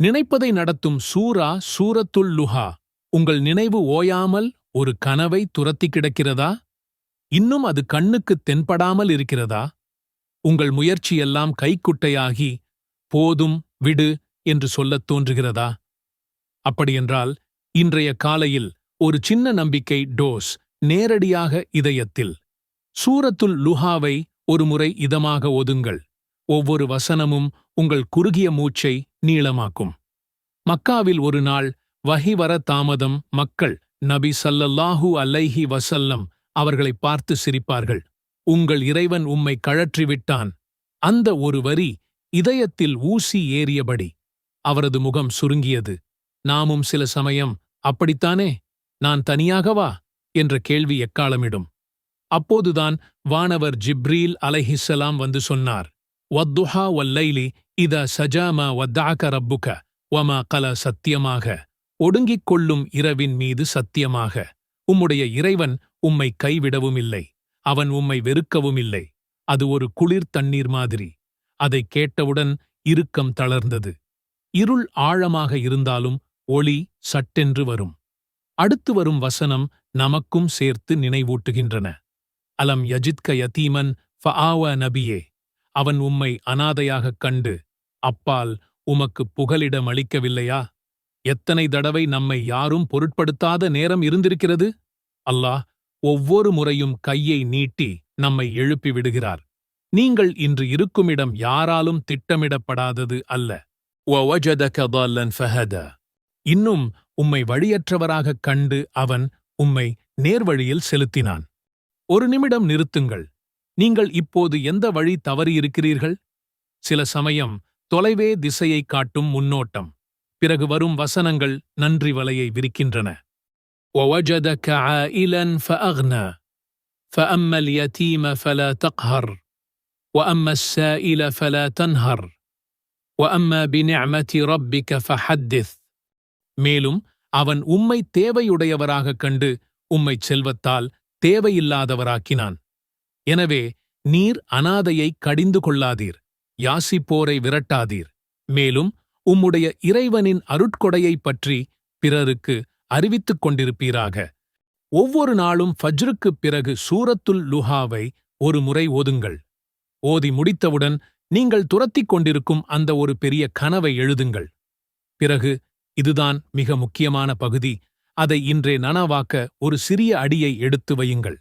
நினைப்பதை நடத்தும் சூரா சூரத்துல் லுஹா. உங்கள் நினைவு ஓயாமல் ஒரு கனவை துரத்தி கிடக்கிறதா? இன்னும் அது கண்ணுக்குத் தென்படாமல் இருக்கிறதா? உங்கள் முயற்சியெல்லாம் கைக்குட்டையாகி போதும் விடு என்று சொல்லத் தோன்றுகிறதா? அப்படியென்றால் இன்றைய காலையில் ஒரு சின்ன நம்பிக்கை டோஸ் நேரடியாக இதயத்தில். சூரத்துல் லுஹாவை ஒருமுறை இதமாக ஓதுங்கள். ஒவ்வொரு வசனமும் உங்கள் குறுகிய மூச்சை நீளமாக்கும். மக்காவில் ஒரு நாள் வஹி வர தாமதம். மக்கள் நபி ஸல்லல்லாஹு அலைஹி வஸல்லம் அவர்களை பார்த்து சிரிப்பார்கள். உங்கள் இறைவன் உம்மை கழற்றிவிட்டான். அந்த ஒரு வரி இதயத்தில் ஊசி ஏறியபடி. அவரது முகம் சுருங்கியது. நாமும் சில சமயம் அப்படித்தானே? நான் தனியாகவா என்ற கேள்வி எக்காலமிடும். அப்போதுதான் வானவர் ஜிப்ரீல் அலைஹிஸ்ஸலாம் வந்து சொன்னார், வத்துஹா வல்லைலி இதா சஜாமா வத்தாக்க ரப்புக வமா கல. சத்தியமாக ஒடுங்கிக் கொள்ளும் இரவின் மீது சத்தியமாக உம்முடைய இறைவன் உம்மை கைவிடவுமில்லை, அவன் உம்மை வெறுக்கவுமில்லை. அது ஒரு குளிர் தண்ணீர் மாதிரி. அதைக் கேட்டவுடன் இறுக்கம் தளர்ந்தது. இருள் ஆழமாக இருந்தாலும் ஒளி சட்டென்று வரும். அடுத்து வரும் வசனம் நமக்கும் சேர்த்து நினைவூட்டுகின்றன. அலம் யஜித்க யதீமன் ஃபஆவ. நபியே, அவன் உம்மை அனாதையாகக் கண்டு அப்பால் உமக்கு புகலிடம் அளிக்கவில்லையா? எத்தனை தடவை நம்மை யாரும் பொருட்படுத்தாத நேரம் இருந்திருக்கிறது. அல்லாஹ் ஒவ்வொரு முறையும் கையை நீட்டி நம்மை எழுப்பி விடுகிறார். நீங்கள் இன்று இருக்குமிடம் யாராலும் திட்டமிடப்படாதது அல்ல. وَوَجَدَكَ ضَالًّا فَهَدَى. இன்னும் உம்மை வழியற்றவராகக் கண்டு அவன் உம்மை நேர்வழியில் செலுத்தினான். ஒரு நிமிடம் நிறுத்துங்கள். நீங்கள் இப்போது எந்த வழி தவறியிருக்கிறீர்கள்? சில சமயம் தொலைவே திசையைக் காட்டும் முன்னோட்டம். பிறகு வரும் வசனங்கள் நன்றி வலையை விரிக்கின்றன. وَوَجَدَكَ عَائِلًا فَأَغْنَى فَأَمَّا الْيَتِيمَ فَلَا تَقْهَرْ وَأَمَّا السَّائِلَ فَلَا تَنْهَرْ وَأَمَّا بِنِعْمَةِ رَبِّكَ فَحَدِّثْ. மேலும் அவன் உம்மை தேவையுடையவராகக் கண்டு உம்மைச் செல்வத்தால் தேவையில்லாதவராக்கினான். எனவே நீர் அனாதையைக் கடிந்து கொள்ளாதீர், யாசிப்போரை விரட்டாதீர். மேலும் உம்முடைய இறைவனின் அருட்கொடையைப் பற்றி பிறருக்கு அறிவித்துக் கொண்டிருப்பீராக. ஒவ்வொரு நாளும் ஃபஜ்ருக்குப் பிறகு சூரத்துல் லுஹாவை ஒரு முறை ஓதுங்கள். ஓதி முடித்தவுடன் நீங்கள் துரத்திக் கொண்டிருக்கும் அந்த ஒரு பெரிய கனவை எழுதுங்கள். பிறகு இதுதான் மிக முக்கியமான பகுதி. அதை இன்றே நனவாக்க ஒரு சிறிய அடியை எடுத்து வையுங்கள்.